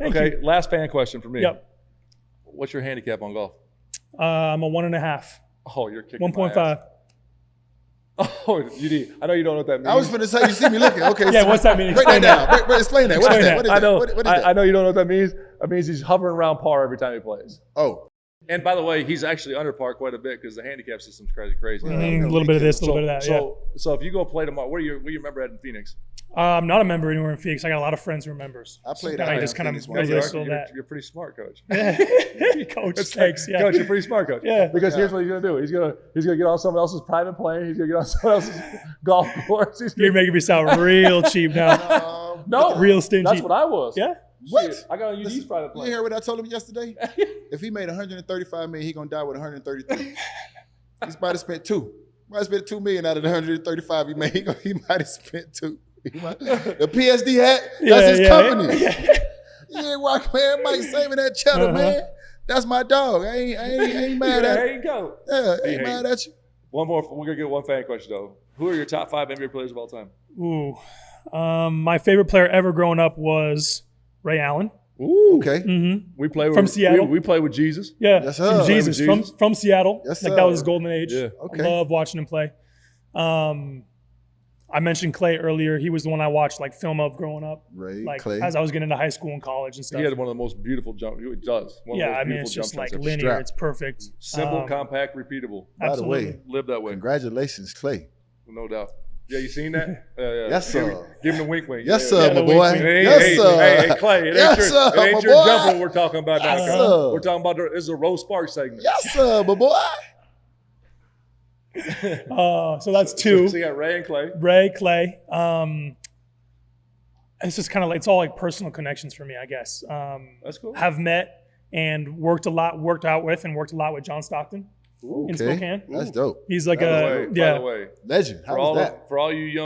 Okay, last fan question for me. Yep. What's your handicap on golf? I'm a 1.5. Oh, you're kicking 1.5. Oh, you need. I know you don't know what that means. I was going to say, you see me looking. Okay. Yeah, what's that mean? Break that down. Explain that. What is that? What is I that? know. What is that? I know you don't know what that means. That means he's hovering around par every time he plays. Oh. And by the way, he's actually under par quite a bit because the handicap system's crazy. A little bit of this, a little bit of that. So if you go play tomorrow, what are you member at in Phoenix? I'm not a member anywhere in Phoenix. I got a lot of friends who are members. I played so out just kind of You're pretty smart, coach. Coach, thanks. Yeah. Coach, you're pretty smart, coach. Yeah. Because here's what he's gonna do. He's gonna get on someone else's private plane. He's gonna get on someone else's golf course. You're making me sound real cheap now. No, real stingy. That's what I was. Yeah. What? Shit, I got on UD's private plane. You hear what I told him yesterday? If he made 135 million, he gonna die with 133. He's about to spend $2 million. Might have spent $2 million out of the 135 he made. He might have spent $2 million. The PSD hat, that's his company. Yeah, rock man, Mike saving that cheddar, man. That's my dog. I ain't mad at you. There you go. Yeah, I ain't mad at you. One more. We're gonna get one fan question though. Who are your top 5 NBA players of all time? Ooh. My favorite player ever growing up was Ray Allen. Ooh. Okay. Mm-hmm. We play with, from Seattle. We play with Jesus. Yeah. Yes, sir. Jesus. From Seattle. Yes, like sir. that was his golden age. Yeah. Okay. I love watching him play. I mentioned Klay earlier. He was the one I watched like film of growing up. Ray, like Klay. as I was getting into high school and college and stuff. He had one of the most beautiful jump. He does. One of the most I mean, beautiful it's just jump like shots ever. linear. Strap. It's perfect. Simple, compact, repeatable. By the way, Absolutely. Live that way. congratulations, Klay. No doubt. Yeah, you seen that? Yeah. Yes, sir. Give him the wink. Yes, Yeah, sir, yeah. my boy. Hey, Yes, sir. Hey, Klay, it ain't Yes, your, sir, it ain't my your boy. jumper we're talking about now. Yes, sir. We're talking about this is a Rose Sparks segment. Yes, sir, my boy. So that's 2. So you got Ray and Klay. Ray, Klay. It's just kind of like, it's all like personal connections for me, I guess. That's cool. Have met and worked out with John Stockton in Spokane. That's dope. He's like By the way, Legend. How was that? For all you young,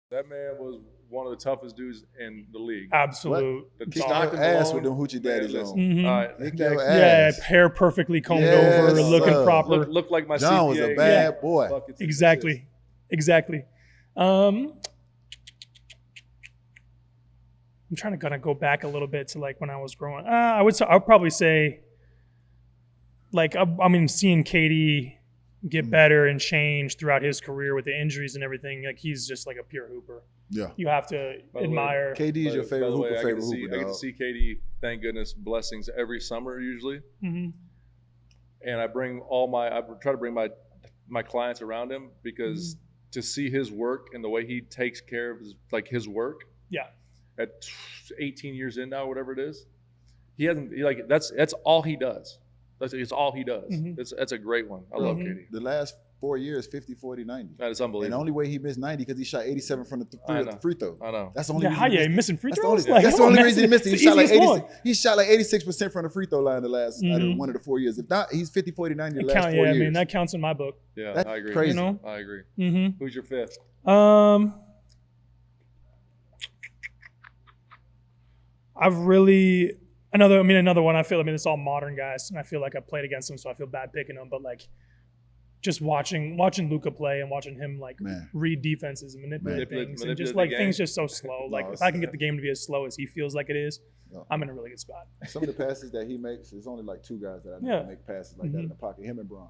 that man was one of the toughest dudes in the league. Absolute. The Kick Stockton your ass alone, with them hoochie daddies man, on. Mhm. All right. Kick your Yeah, ass. hair perfectly combed Yes, over, looking sir. proper. Look like my John CPA. was a bad boy. Buckets and Exactly. I'm trying to kind of go back a little bit to like when I was growing. I would probably say, like, I mean, seeing KD get better and change throughout his career with the injuries and everything. Like, he's just like a pure hooper. Yeah. You have to By the way, admire. KD is your By favorite the way, hooper, I favorite get hooper, to dog. see KD, thank goodness, blessings every summer usually. Mhm. And I try to bring my clients around him because to see his work and the way he takes care of his work. Yeah. At 18 years in now, whatever it is, that's all he does. It's all he does. Mhm. That's a great one. I love KD. The last 4 years, 50, 40, 90. That is And unbelievable. the only way he missed 90 because he shot 87 from the I know. free throw. I know. That's the only Yeah, reason how he you missed it. missing free That's throws? the only, that's the only reason he missed it. It's He shot like the easiest 86. He shot like 86% from the free throw line the last out of one of the 4 years. If not, he's 50, 40, 90 the last 4 Yeah, years. I mean, that counts in my book. Yeah, That's I agree. crazy. You know? I agree. Mm-hmm. Who's your 5th? Another one. It's all modern guys, and I feel like I played against them, so I feel bad picking them. But like, just watching Luka play and watching him like read defenses and manipulate things, and just like things just so slow. Like if I can get the game to be as slow as he feels like it is, I'm in a really good spot. Some of the passes that he makes, there's only like 2 guys that I know make passes like that in the pocket. Him and Braun.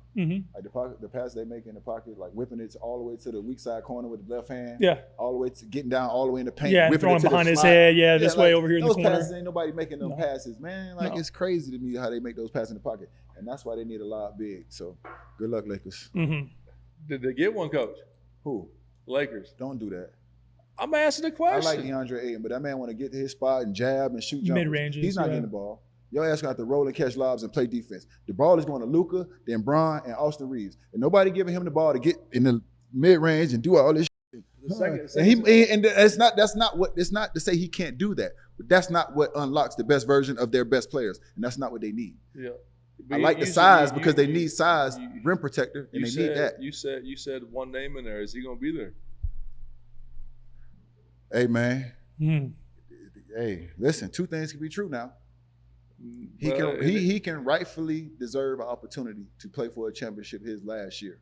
Like the pass they make in the pocket, like whipping it all the way to the weak side corner with the left hand. Yeah. All the way to getting down all the way in the paint. Yeah, and whipping throwing it to behind the his slot. head. Yeah, this way like, over here in the those corner. passes, ain't nobody making them passes, man. Like it's crazy to me how they make those passes in the pocket. And that's why they need a lot big. So good luck, Lakers. Did they get one, coach? Who? Lakers. Don't do that. I'm asking the I question. like DeAndre Ayton, but that man want to get to his spot and jab and shoot jumpers. Mid-ranges, He's not getting the ball. Your ass gonna have to roll and catch lobs and play defense. The ball is going to Luka, then Braun, and Austin Reeves. And nobody giving him the ball to get in the mid-range and do all this shit. And it's not to say he can't do that, but that's not what unlocks the best version of their best players. And that's not what they need. Yeah. I like the size because they need size, rim protector, and they need that. You said one name in there. Is he gonna be there? Hey man. Hey, listen, 2 things can be true now. He, he, he can rightfully deserve an opportunity to play for a championship his last year.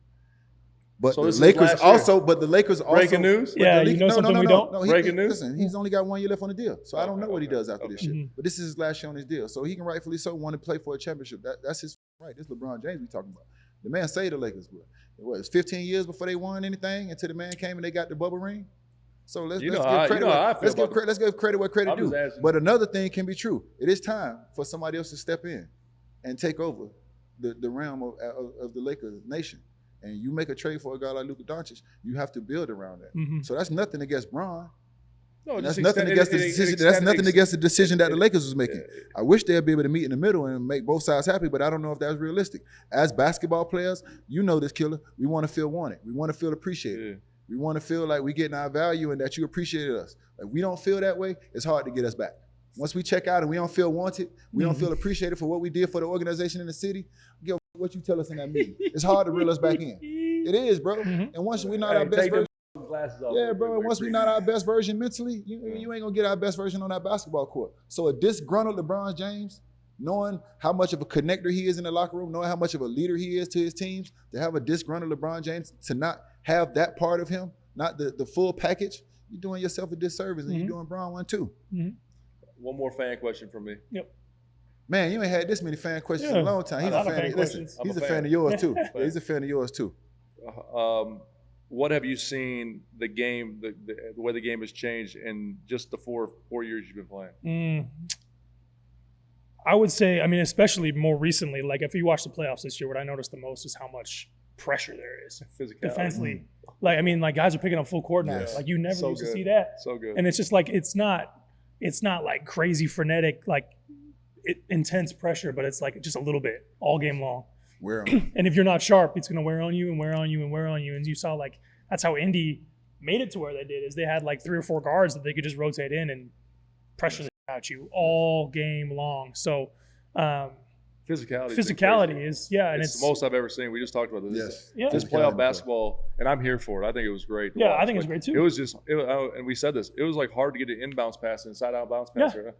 But So the this is Lakers last year. also. But the Lakers also. Breaking news? but Yeah, the you know something we don't? Breaking news? Listen, he's only got 1 year left on the deal, so I don't know what he Okay, does after this okay. year. But this is his last year on his deal, so he can rightfully so want to play for a championship. That's his right. This is LeBron James we talking about. The man saved the Lakers, but it was 15 years before they won anything until the man came and they got the bubble ring. So let's give credit. Let's give credit where credit due. But another thing can be true. It is time for somebody else to step in and take over the realm of the Lakers nation. And you make a trade for a guy like Luka Doncic, you have to build around that. Mm-hmm. So that's nothing against Bron. No, That's nothing against the decision. That's nothing against the decision that the Lakers was making. I wish they'd be able to meet in the middle and make both sides happy, but I don't know if that's realistic. As basketball players, you know this, Killer. We want to feel wanted. We want to feel appreciated. Yeah. We want to feel like we're getting our value and that you appreciated us. If we don't feel that way, it's hard to get us back. Once we check out and we don't feel wanted, we don't feel appreciated for what we did for the organization in the city, give a what you tell us in that meeting. It's hard to reel us back in. It is, bro. And once we're not our best version, bro. And once we're not our best version mentally, you ain't gonna get our best version on that basketball court. So a disgruntled LeBron James, knowing how much of a connector he is in the locker room, knowing how much of a leader he is to his teams, to have a disgruntled LeBron James, to not have that part of him, not the full package, you're doing yourself a disservice, and you're doing Bron one too. One more fan question from me. Yep. Man, you ain't had this many fan questions in a long time. He's a fan. Listen, he's a fan of yours too. He's a fan of yours too. What have you seen the game, the way the game has changed in just the four years you've been playing? I would say, I mean, especially more recently, like if you watch the playoffs this year, what I noticed the most is how much pressure there is defensively. Like, I mean, like guys are picking up full court now. Yes. Like you never used to see that. So good. And it's just like, it's not like crazy frenetic, like intense pressure, but it's like just a little bit all game long. And if you're not sharp, it's going to wear on you and wear on you and wear on you. And you saw like, that's how Indy made it to where they did, is they had like 3 or 4 guards that they could just rotate in and pressure the at you all game long. So physicality is, and it's the most I've ever seen. We just talked about this. Yes. Yeah. This playoff basketball, and I'm here for it. I think it was great. Yeah, I think it was great too. It was just, and we said this, it was like hard to get an inbounds pass, inside out bounce pass. Yeah.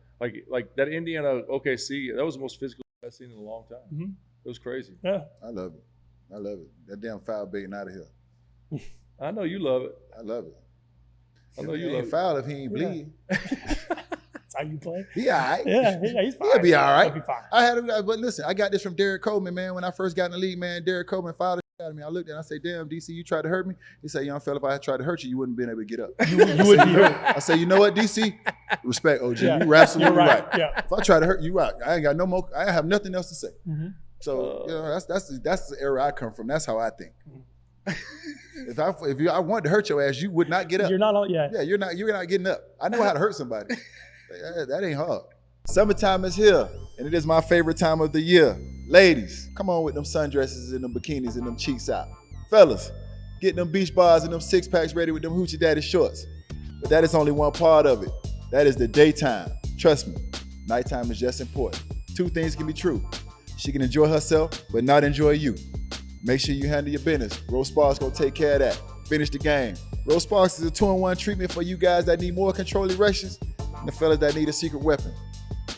Like that Indiana OKC, that was the most physical I've seen in a long time. It was crazy. Yeah. I love it. That damn foul baiting out of here. I know you love it. I love it. I know you you ain't love foul if he ain't bleeding. That's how you play. He all right. Yeah, he's fine. He'll be all right. He'll be fine. But listen, I got this from Derek Coleman, man. When I first got in the league, man, Derek Coleman fouled the shit out of me. I looked at him, I said, damn, DC, you tried to hurt me? He said, young fella, if I had tried to hurt you, you wouldn't have been able to get up. You wouldn't be hurt. I said, you know what, DC? Respect, OG. Yeah. You're absolutely right. Yeah. If I try to hurt you, out. I ain't got no more. I have nothing else to say. So that's the era I come from. That's how I think. If I wanted to hurt your ass, you would not get up. You're not. Yeah, you're not getting up. I know how to hurt somebody. That ain't hard. Summertime is here, and it is my favorite time of the year. Ladies, come on with them sundresses and them bikinis and them cheeks out. Fellas, get them beach bars and them 6-packs ready with them hoochie daddy shorts. But that is only one part of it. That is the daytime. Trust me, nighttime is just important. 2 things can be true. She can enjoy herself, but not enjoy you. Make sure you handle your business. Rose Sparks gonna take care of that. Finish the game. Rose Sparks is a 2-in-1 treatment for you guys that need more control erections and the fellas that need a secret weapon.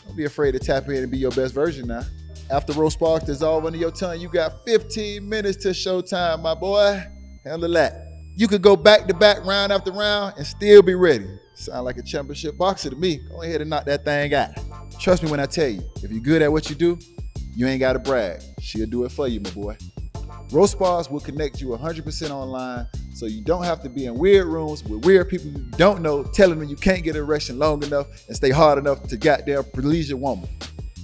Don't be afraid to tap in and be your best version now. After Rose Sparks dissolve under your tongue, you got 15 minutes to showtime, my boy. Handle that. You could go back to back, round after round, and still be ready. Sound like a championship boxer to me. Go ahead and knock that thing out. Trust me when I tell you, if you're good at what you do, you ain't gotta brag. She'll do it for you, my boy. Rose Spas will connect you 100% online, so you don't have to be in weird rooms with weird people you don't know telling them you can't get an erection long enough and stay hard enough to goddamn please your woman.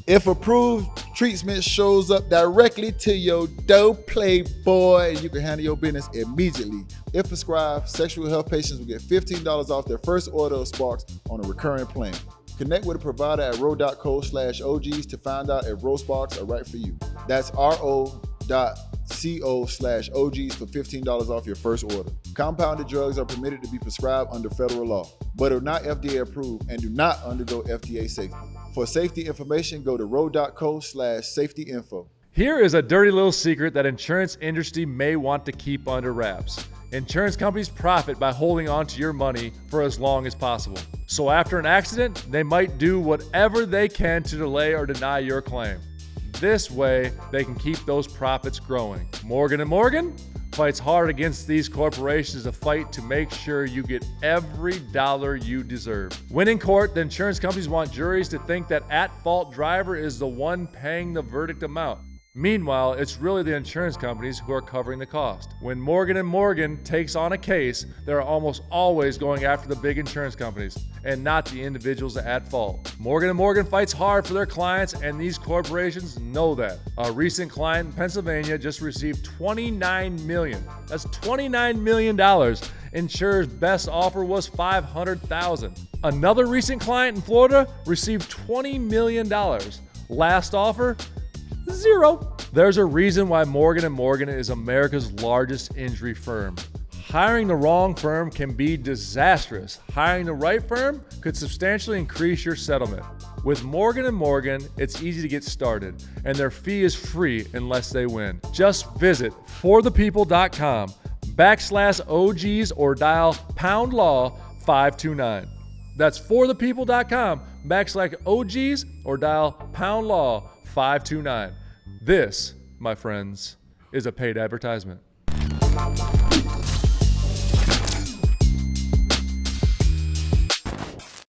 If approved, treatment shows up directly to your door, playboy, and you can handle your business immediately. If prescribed, sexual health patients will get $15 off their first order of Sparks on a recurring plan. Connect with a provider at ro.co/OGs to find out if Rose Sparks are right for you. That's ro.co/OGs for $15 off your first order. Compounded drugs are permitted to be prescribed under federal law, but are not FDA approved and do not undergo FDA safety. For safety information, go to ro.co/safetyinfo. Here is a dirty little secret that insurance industry may want to keep under wraps. Insurance companies profit by holding on to your money for as long as possible. So after an accident, they might do whatever they can to delay or deny your claim. This way, they can keep those profits growing. Morgan & Morgan, fights hard against these corporations, a fight to make sure you get every dollar you deserve. When in court, the insurance companies want juries to think that at-fault driver is the one paying the verdict amount. Meanwhile, it's really the insurance companies who are covering the cost. When Morgan & Morgan takes on a case, they're almost always going after the big insurance companies and not the individuals at fault. Morgan & Morgan fights hard for their clients, and these corporations know that. A recent client in Pennsylvania just received $29 million. That's $29 million. Insurer's best offer was $500,000. Another recent client in Florida received $20 million. Last offer, zero. There's a reason why Morgan & Morgan is America's largest injury firm. Hiring the wrong firm can be disastrous. Hiring the right firm could substantially increase your settlement. With Morgan & Morgan, it's easy to get started, and their fee is free unless they win. Just visit forthepeople.com/OGs or dial #law 529. That's forthepeople.com/OGs or dial #law 529. This, my friends, is a paid advertisement.